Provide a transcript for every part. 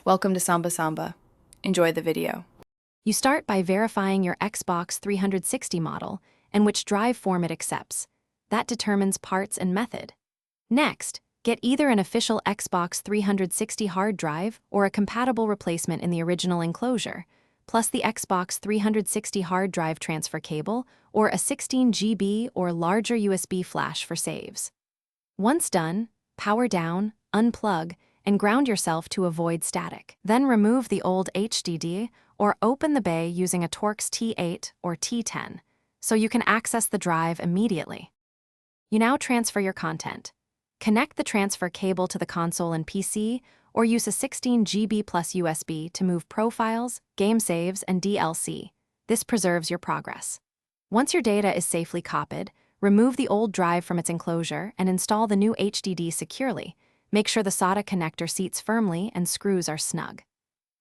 Welcome to Samba Samba. Enjoy the video. You start by verifying your Xbox 360 model and which drive form it accepts. That determines parts and method. Next, get either an official Xbox 360 hard drive or a compatible replacement in the original enclosure, plus the Xbox 360 hard drive transfer cable or a 16 GB or larger USB flash for saves. Once done, power down, unplug, and ground yourself to avoid static. Then remove the old HDD or open the bay using a Torx T8 or T10 so you can access the drive immediately. You now transfer your content. Connect the transfer cable to the console and PC or use a 16 GB plus USB to move profiles, game saves, and DLC. This preserves your progress. Once your data is safely copied, remove the old drive from its enclosure and install the new HDD securely. Make sure the SATA connector seats firmly and screws are snug.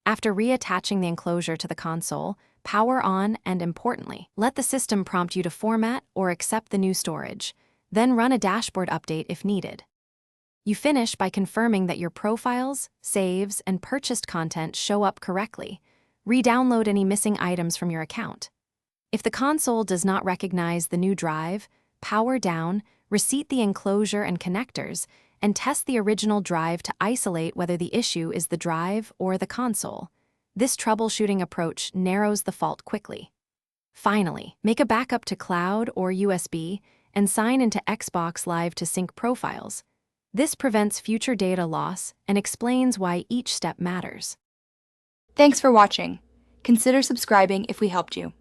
After reattaching the enclosure to the console, power on and, importantly, let the system prompt you to format or accept the new storage. Then run a dashboard update if needed. You finish by confirming that your profiles, saves, and purchased content show up correctly. Re-download any missing items from your account. If the console does not recognize the new drive, power down, reseat the enclosure and connectors, and test the original drive to isolate whether the issue is the drive or the console. This troubleshooting approach narrows the fault quickly. Finally, make a backup to cloud or USB and sign into Xbox Live to sync profiles. This prevents future data loss and explains why each step matters. Thanks for watching. Consider subscribing if we helped you.